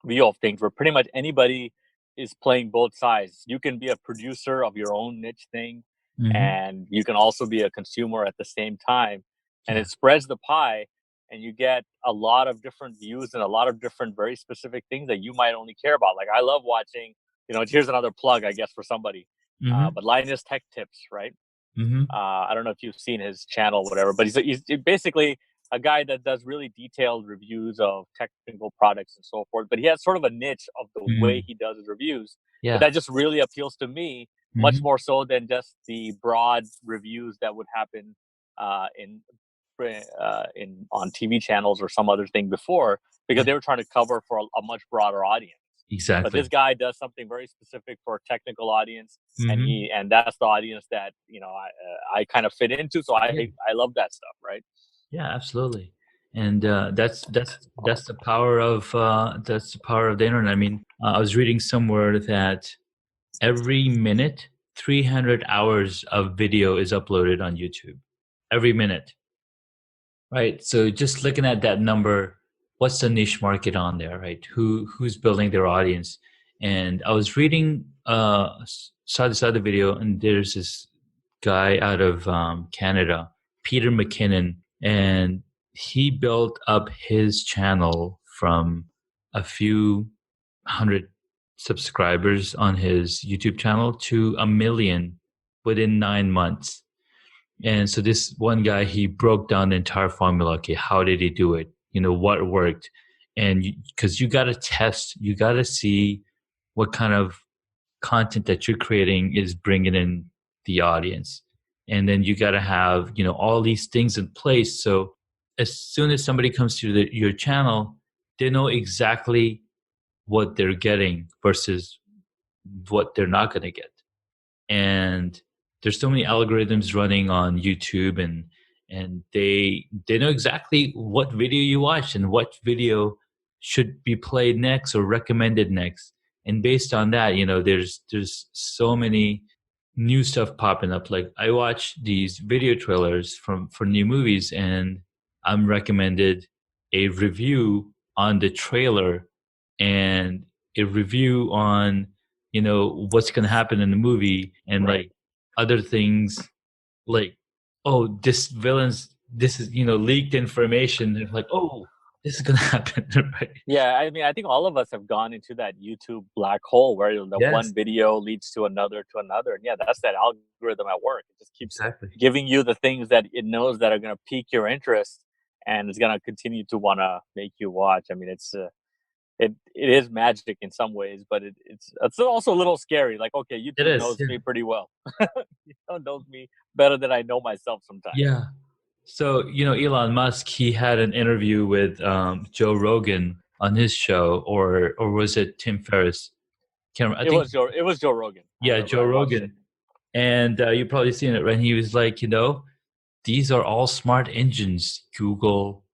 Speaker 2: view of things, where pretty much anybody is playing both sides. You can be a producer of your own niche thing,
Speaker 1: Mhm.
Speaker 2: and you can also be a consumer at the same time, and
Speaker 1: Yeah.
Speaker 2: it spreads the pie. and you get a lot of different views and a lot of different very specific things that you might only care about. Like I love watching, here's another plug, I guess, for somebody.
Speaker 1: Mm-hmm.
Speaker 2: But Linus Tech Tips, right?
Speaker 1: Mm-hmm.
Speaker 2: I don't know if you've seen his channel, whatever, but he's basically a guy that does really detailed reviews of technical products and so forth. But he has sort of a niche of the way
Speaker 1: Mm-hmm.
Speaker 2: he does his reviews. But
Speaker 1: Yeah.
Speaker 2: that just really appeals to me much
Speaker 1: Mm-hmm.
Speaker 2: more so than just the broad reviews that would happen uh, in in on TV channels or some other thing before, because
Speaker 1: Yeah.
Speaker 2: they were trying to cover for a much broader audience. But this
Speaker 1: Exactly.
Speaker 2: guy does something very specific for a technical audience, and
Speaker 1: Mm-hmm.
Speaker 2: that's the audience that I kind of fit into. So
Speaker 1: Yeah.
Speaker 2: I love that stuff, right?
Speaker 1: Yeah. Absolutely. And that's the power of the internet. I mean, I was reading somewhere that every minute, 300 hours of video is uploaded on YouTube. Every minute. Right. So just looking at that number, what's the niche market on there, right? Who's building their audience? And I was reading saw this other video, and there's this guy out of Canada, Peter McKinnon, and he built up his channel from a few hundred subscribers on his YouTube channel to a million within 9 months. And so this one guy, he broke down the entire formula. Okay, how did he do it? What worked? And because you got to test, you got to see what kind of content that you're creating is bringing in the audience. And then you got to have, all these things in place. So as soon as somebody comes to your channel, they know exactly what they're getting versus what they're not going to get. And there's so many algorithms running on YouTube, and they know exactly what video you watch and what video should be played next or recommended next. And based on that, there's so many new stuff popping up. Like I watch these video trailers for new movies, and I'm recommended a review on the trailer and a review on what's going to happen in the movie, and
Speaker 2: Right.
Speaker 1: like other things, like, oh, this is leaked information. They're like, oh, this is going to happen. Right.
Speaker 2: Yeah, I mean, I think all of us have gone into that YouTube black hole where the
Speaker 1: Yes,
Speaker 2: one video leads to another, and yeah, that's that algorithm at work. It just keeps
Speaker 1: exactly.
Speaker 2: giving you the things that it knows that are going to pique your interest, and it's going to continue to want to make you watch. I mean, it is magic in some ways, but it's also a little scary. Like, okay,
Speaker 1: It
Speaker 2: YouTube
Speaker 1: is.
Speaker 2: knows me pretty well. Knows me better than I know myself sometimes.
Speaker 1: Yeah. So, Elon Musk, he had an interview with Joe Rogan on his show, or was it Tim Ferriss? Can't remember. I think,
Speaker 2: It was Joe Rogan. I
Speaker 1: yeah,
Speaker 2: remember
Speaker 1: Joe
Speaker 2: I watched it.
Speaker 1: Rogan. And you've probably seen it, right? And he was like, these are all smart engines. Google,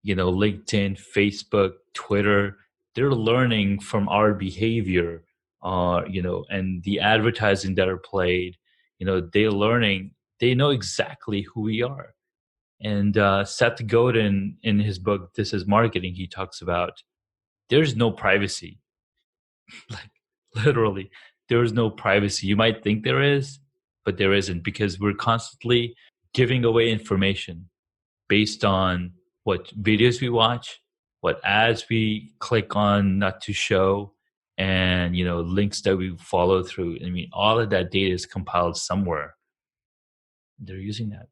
Speaker 1: LinkedIn, Facebook, Twitter, they're learning from our behavior, and the advertising that are played, they know exactly who we are. And Seth Godin, in his book, This is Marketing, he talks about there's no privacy. Like literally, there is no privacy. You might think there is, but there isn't, because we're constantly giving away information based on what videos we watch, what ads we click on not to show, and links that we follow through. I mean, all of that data is compiled somewhere. They're using that.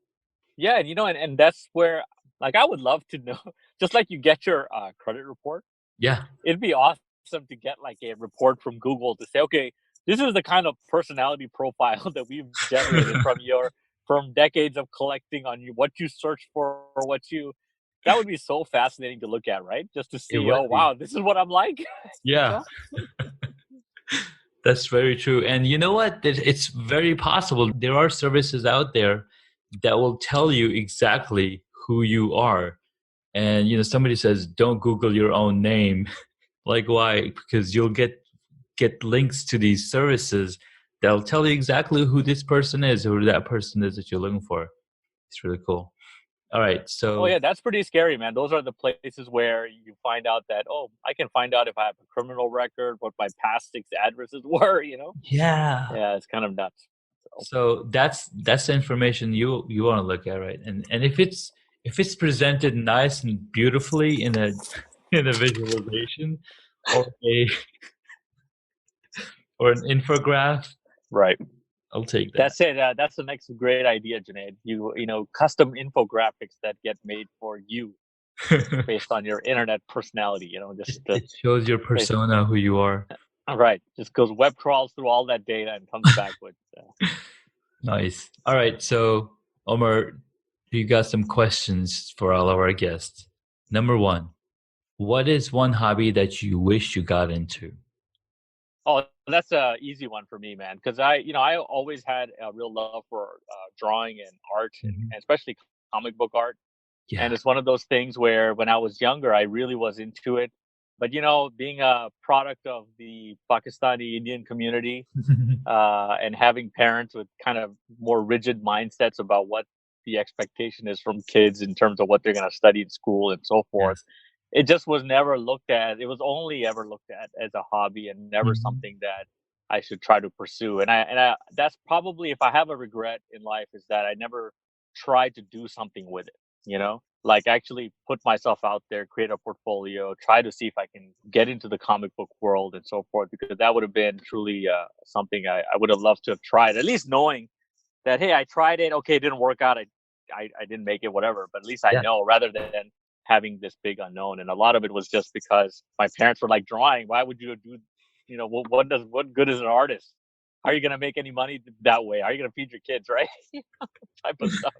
Speaker 2: Yeah, and and that's where, like, I would love to know, just like you get your credit report,
Speaker 1: Yeah,
Speaker 2: it'd be awesome to get like a report from Google to say, okay, this is the kind of personality profile that we've generated from decades of collecting on you, what you search for, or what you. That would be so fascinating to look at, right? Just to
Speaker 1: it
Speaker 2: see, oh
Speaker 1: would be.
Speaker 2: wow, this is what I'm like. you
Speaker 1: Yeah,
Speaker 2: know?
Speaker 1: that's very true. And you know what? It's very possible. There are services out there that will tell you exactly who you are. And somebody says, "Don't Google your own name." Like, why? Because you'll get links to these services that'll tell you exactly who this person is, or who that person is that you're looking for. It's really cool. All right,
Speaker 2: Oh
Speaker 1: so
Speaker 2: yeah, that's pretty scary, man. Those are the places where you find out that, oh, I can find out if I have a criminal record, what my past 6 addresses were.
Speaker 1: yeah,
Speaker 2: Yeah, it's kind of nuts. So
Speaker 1: so that's the information you want to look at, right? And if if it's presented nice and beautifully in a in a visualization or a or an infograph,
Speaker 2: Right.
Speaker 1: I'll take that.
Speaker 2: That's it. That's the next great idea, Junaid. Custom infographics that get made for you based on your internet personality. Just
Speaker 1: It shows your
Speaker 2: bas-
Speaker 1: persona, who you are.
Speaker 2: right. Just goes web crawls through all that data and comes back with.
Speaker 1: Nice. All right. So, Omar, you got some questions for all of our guests. Number one, what is one hobby that you wish you got into?
Speaker 2: Oh, that's a easy one for me, man. Because I always had a real love for drawing and art,
Speaker 1: Mhm.
Speaker 2: and especially comic book art. And
Speaker 1: Yeah.
Speaker 2: it's one of those things where when I was younger, I really was into it. But being a product of the Pakistani Indian community, and having parents with kind of more rigid mindsets about what the expectation is from kids in terms of what they're going to study in school and so forth,
Speaker 1: Yes.
Speaker 2: it just was never looked at. It was only ever looked at as a hobby and never
Speaker 1: Mhm.
Speaker 2: something that I should try to pursue. And I that's probably, if I have a regret in life, is that I never tried to do something with it. Like actually put myself out there, create a portfolio, try to see if I can get into the comic book world and so forth, because that would have been truly something I would have loved to have tried, at least knowing that, hey, I tried it, okay, it didn't work out, I didn't make it, whatever, but at least I
Speaker 1: Yeah.
Speaker 2: know, rather than having this big unknown. And a lot of it was just because my parents were like, drawing, why would you do, what good is an artist? How are you going to make any money that way? How are you going to feed your kids, right? Type of stuff.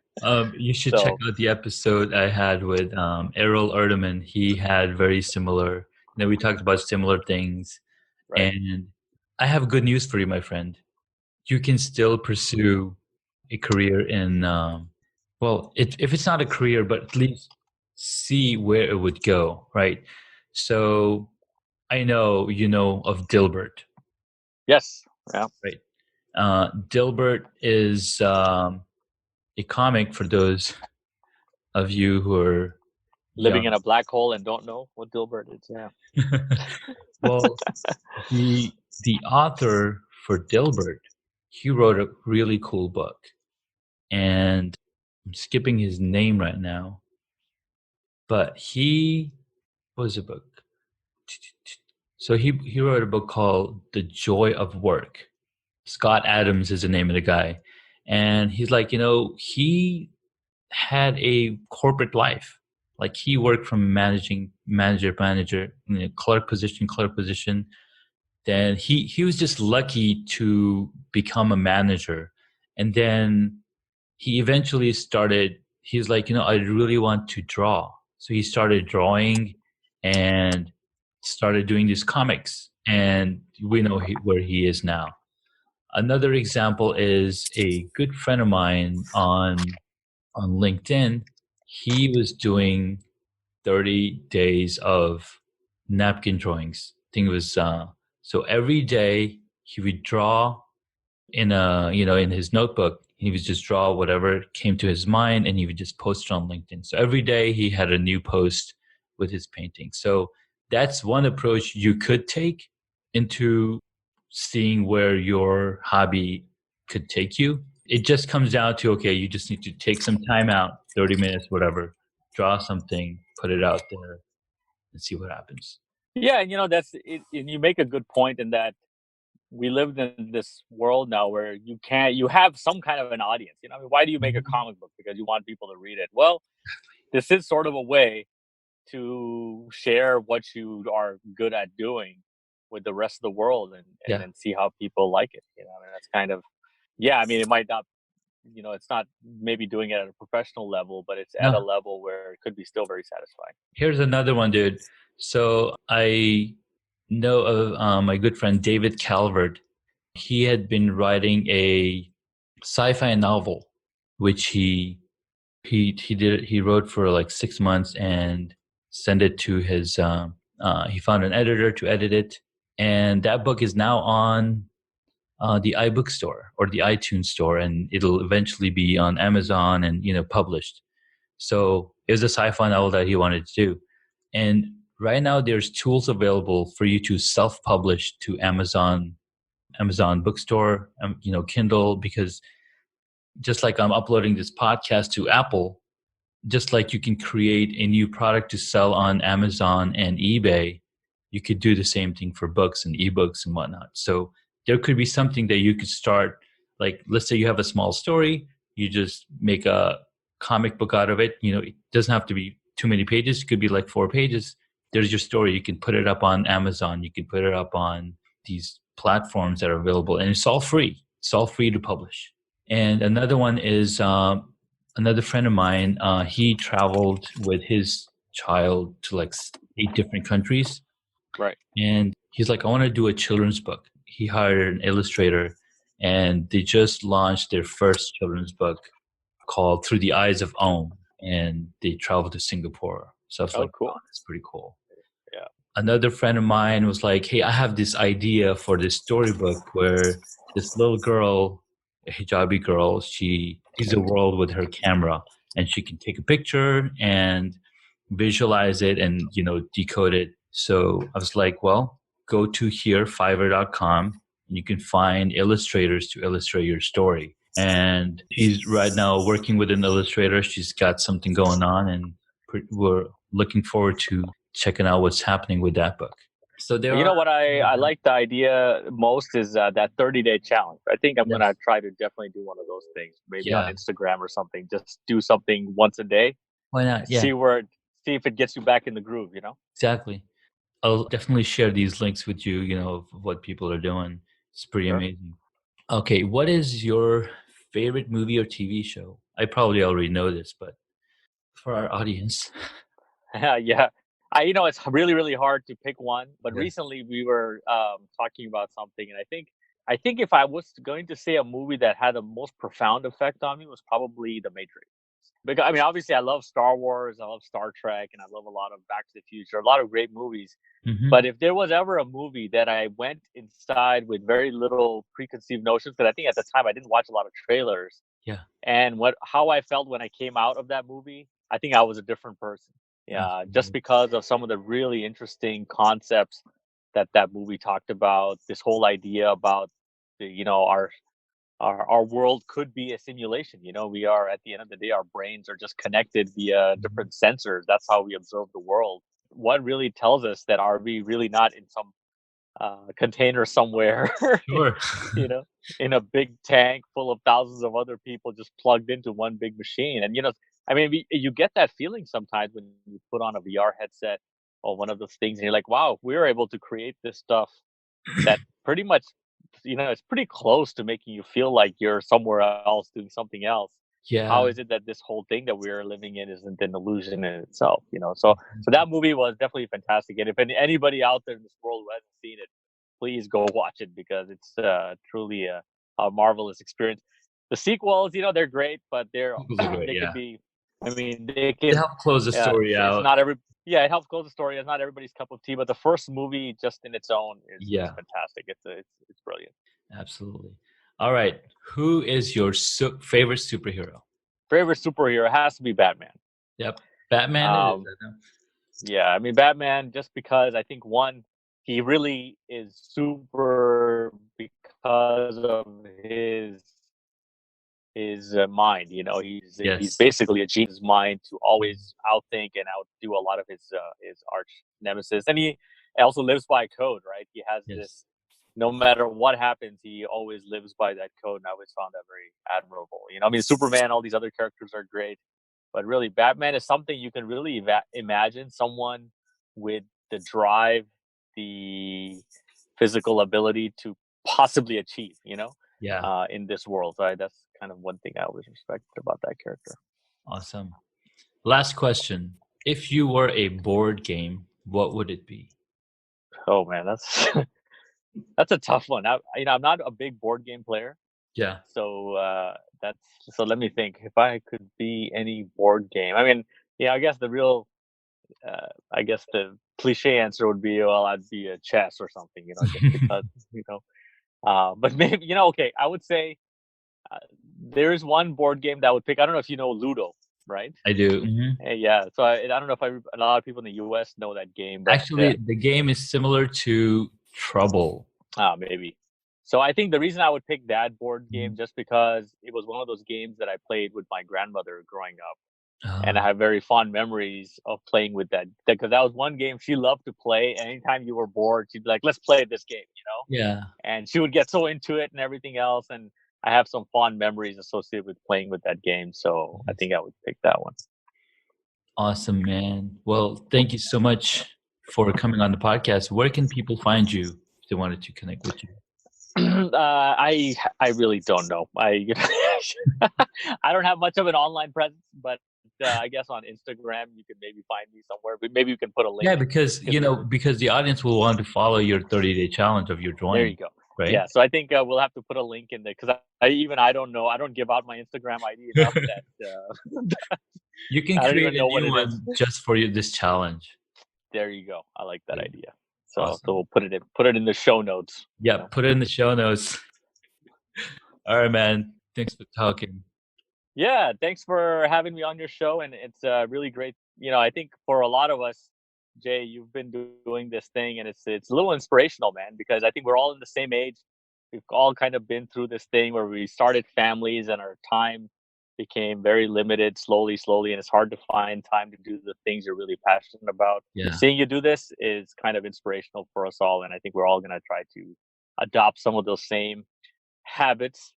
Speaker 1: You should check
Speaker 2: So,
Speaker 1: out the episode I had with Errol Erdeman. He had very similar, we talked about similar things.
Speaker 2: right.
Speaker 1: And I have good news for you, my friend. You can still pursue a career in, well, if it's not a career, but at least see where it would go, right? So I know you know of Dilbert,
Speaker 2: Yes. Yeah.
Speaker 1: right? Dilbert is a comic for those of you who are
Speaker 2: Living in
Speaker 1: young.
Speaker 2: a black hole and don't know what Dilbert is. Yeah.
Speaker 1: Well, the author for Dilbert, he wrote a really cool book, and I'm skipping his name right now, but he was a book. So he wrote a book called The Joy of Work. Scott Adams is the name of the guy, and he's like, he had a corporate life. Like he worked from manager, clerk position. Then he was just lucky to become a manager, and then he eventually started. He's like, I really want to draw, so he started drawing and started doing these comics, and we know where he is now. Another example is a good friend of mine on LinkedIn. He was doing 30 days of napkin drawings. I think it was so every day he would draw in in his notebook. He would just draw whatever came to his mind, and he would just post it on LinkedIn. So every day he had a new post with his painting. So that's one approach you could take into seeing where your hobby could take you. It just comes down to, okay, you just need to take some time out, 30 minutes, whatever, draw something, put it out there, and see what happens.
Speaker 2: Yeah, and that's it. And you make a good point in that we live in this world now where you have some kind of an audience. I mean, why do you make a
Speaker 1: Mhm.
Speaker 2: comic book? Because you want people to read it. Well, this is sort of a way to share what you are good at doing with the rest of the world, and
Speaker 1: Yeah.
Speaker 2: then see how people like it. And that's kind of, yeah, I mean, it might not, it's not maybe doing it at a professional level, but it's at a
Speaker 1: No,
Speaker 2: level where it could be still very satisfying.
Speaker 1: here's another one, dude. So I know of my good friend David Calvert. He had been writing a sci-fi novel, which he wrote for like 6 months and sent it to his. He found an editor to edit it, and that book is now on the iBook store or the iTunes store, and it'll eventually be on Amazon and published. So it was a sci-fi novel that he wanted to do, and right now there's tools available for you to self-publish to Amazon bookstore, Kindle, because just like I'm uploading this podcast to Apple, just like you can create a new product to sell on Amazon and eBay, you could do the same thing for books and ebooks and whatnot. So there could be something that you could start, like let's say you have a small story, you just make a comic book out of it. It doesn't have to be too many pages. It could be like 4 pages. There's your story. You can put it up on Amazon. You can put it up on these platforms that are available, and it's all free. It's all free to publish. And another one is another friend of mine. He traveled with his child to like 8 different countries,
Speaker 2: Right.
Speaker 1: and he's like, I want to do a children's book. He hired an illustrator, and they just launched their first children's book called Through the Eyes of Om, and they traveled to Singapore. So I was
Speaker 2: Oh,
Speaker 1: like, wow,
Speaker 2: cool.
Speaker 1: that's pretty cool.
Speaker 2: Yeah.
Speaker 1: Another friend of mine was like, hey, I have this idea for this storybook where this little girl, a hijabi girl, she sees the world with her camera, and she can take a picture and visualize it and decode it. So I was like, well, go to here, fiverr.com, and you can find illustrators to illustrate your story. And she's right now working with an illustrator. She's got something going on, and we're looking forward to checking out what's happening with that book. So there
Speaker 2: You
Speaker 1: are.
Speaker 2: know what I like the idea most is that 30-day challenge. I think I'm gonna
Speaker 1: Yes.
Speaker 2: try to definitely do one of those things, maybe on
Speaker 1: Yeah.
Speaker 2: Instagram or something. Just do something once a day,
Speaker 1: Why not? Yeah.
Speaker 2: see if it gets you back in the groove.
Speaker 1: Exactly. I'll definitely share these links with you. Of what people are doing. It's pretty
Speaker 2: Sure.
Speaker 1: amazing. Okay, what is your favorite movie or TV show? I probably already know this, but for our audience.
Speaker 2: Yeah. It's really, really hard to pick one. But
Speaker 1: Yes.
Speaker 2: recently we were talking about something, and I think if I was going to say a movie that had the most profound effect on me was probably The Matrix. Because I mean, obviously, I love Star Wars, I love Star Trek, and I love a lot of Back to the Future, a lot of great movies.
Speaker 1: Hmm.
Speaker 2: But if there was ever a movie that I went inside with very little preconceived notions, because I think at the time I didn't watch a lot of trailers,
Speaker 1: Yeah.
Speaker 2: and how I felt when I came out of that movie, I think I was a different person. Yeah, just
Speaker 1: Absolutely.
Speaker 2: because of some of the really interesting concepts that movie talked about. This whole idea about our world could be a simulation. We are, at the end of the day, our brains are just connected via
Speaker 1: Mhm.
Speaker 2: different sensors. That's how we observe the world. What really tells us that are we really not in some container somewhere,
Speaker 1: Sure.
Speaker 2: you know, in a big tank full of thousands of other people just plugged into one big machine. And I mean, you get that feeling sometimes when you put on a VR headset or one of those things, and you're like, "Wow, we're able to create this stuff that pretty much, it's pretty close to making you feel like you're somewhere else doing something else.
Speaker 1: Yeah.
Speaker 2: How is it that this whole thing that we're living in isn't an illusion in itself?" So that movie was definitely fantastic. And if anybody out there in this world who hasn't seen it, please go watch it because it's truly a marvelous experience. The sequels, they're great, but
Speaker 1: Sequels are great.
Speaker 2: they could
Speaker 1: Yeah.
Speaker 2: be. I mean, they
Speaker 1: To
Speaker 2: could.
Speaker 1: help close the story
Speaker 2: It's
Speaker 1: out.
Speaker 2: not every. Yeah, it helps close the story. It's not everybody's cup of tea, but the first movie, just in its own, is
Speaker 1: Yeah.
Speaker 2: fantastic. It's brilliant.
Speaker 1: Absolutely. All right. Who is your favorite superhero?
Speaker 2: Favorite superhero has to be Batman.
Speaker 1: Yep. Batman it is.
Speaker 2: Um, yeah, I mean Batman, just because I think one, he really is super because of his mind. He's
Speaker 1: Yes.
Speaker 2: basically a genius mind to always outthink and outdo a lot of his arch nemesis, and he also lives by code. Right? He has
Speaker 1: Yes.
Speaker 2: this. No matter what happens, he always lives by that code, and I always found that very admirable. I mean, Superman, all these other characters are great, but really, Batman is something you can really imagine someone with the drive, the physical ability to possibly achieve,
Speaker 1: Yeah.
Speaker 2: in this world. So that's kind of one thing I always respected about that character.
Speaker 1: Awesome. Last question. If you were a board game, what would it be?
Speaker 2: Oh man, that's that's a tough one. I'm not a big board game player,
Speaker 1: Yeah.
Speaker 2: so that's so. Let me think. If I could be any board game, I mean, I guess I guess the cliche answer would be, well, I'd be a chess or something, just because, but maybe, okay, I would say uh, there is one board game that I would pick. I don't know if you know Ludo, right?
Speaker 1: I do. Mhm.
Speaker 2: Yeah. So I don't know if a lot of people in the US know that game, but
Speaker 1: Actually, the game is similar to Trouble.
Speaker 2: maybe. So I think the reason I would pick that board game
Speaker 1: Mhm.
Speaker 2: just because it was one of those games that I played with my grandmother growing up. and I have very fond memories of playing with that because that was one game she loved to play. And anytime you were bored, she'd be like, "Let's play this game,"
Speaker 1: yeah.
Speaker 2: and she would get so into it and everything else. And I have some fond memories associated with playing with that game, so I think I would pick that one.
Speaker 1: Awesome, man. Well, thank you so much for coming on the podcast. Where can people find you if they wanted to connect with you?
Speaker 2: I really don't know. I I don't have much of an online presence, but I guess on Instagram you can maybe find me somewhere. But maybe we can put a link.
Speaker 1: Yeah, because because the audience will want to follow your 30-day challenge of your
Speaker 2: There you
Speaker 1: drawing,
Speaker 2: go.
Speaker 1: right?
Speaker 2: Yeah, so I think we'll have to put a link in there because I don't know. I don't give out my Instagram ID enough that
Speaker 1: You can
Speaker 2: I don't
Speaker 1: create
Speaker 2: even
Speaker 1: a
Speaker 2: know what
Speaker 1: new
Speaker 2: it is.
Speaker 1: one just for this challenge.
Speaker 2: There you go. I like that idea. So
Speaker 1: Awesome.
Speaker 2: so we'll put it in the show notes.
Speaker 1: Yeah, put it in the show notes. All right, man. Thanks for talking.
Speaker 2: Yeah, thanks for having me on your show, and it's really great. I think for a lot of us, Jay, you've been doing this thing, and it's a little inspirational, man, because I think we're all in the same age. We've all kind of been through this thing where we started families, and our time became very limited, slowly, and it's hard to find time to do the things you're really passionate about.
Speaker 1: Yeah.
Speaker 2: Seeing you do this is kind of inspirational for us all, and I think we're all going to try to adopt some of those same habits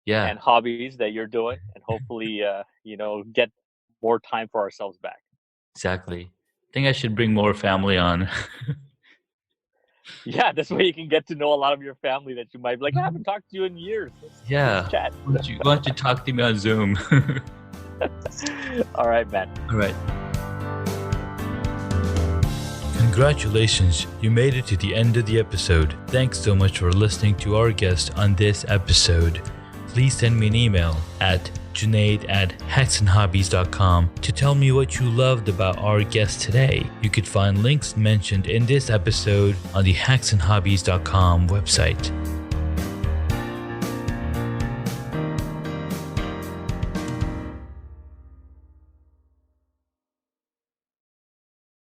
Speaker 2: and hobbies that you're doing, and hopefully get more time for ourselves back.
Speaker 1: Exactly. I think I should bring more family on.
Speaker 2: Yeah, this way you can get to know a lot of your family that you might be like, I haven't talked to you in years. Let's chat.
Speaker 1: Why don't you talk to me on Zoom?
Speaker 2: All right, man.
Speaker 1: All right. Congratulations, you made it to the end of the episode. Thanks so much for listening to our guest on this episode. Please send me an email at junaid@hacksandhobbies.com to tell me what you loved about our guest today. You could find links mentioned in this episode on the hacksandhobbies.com website.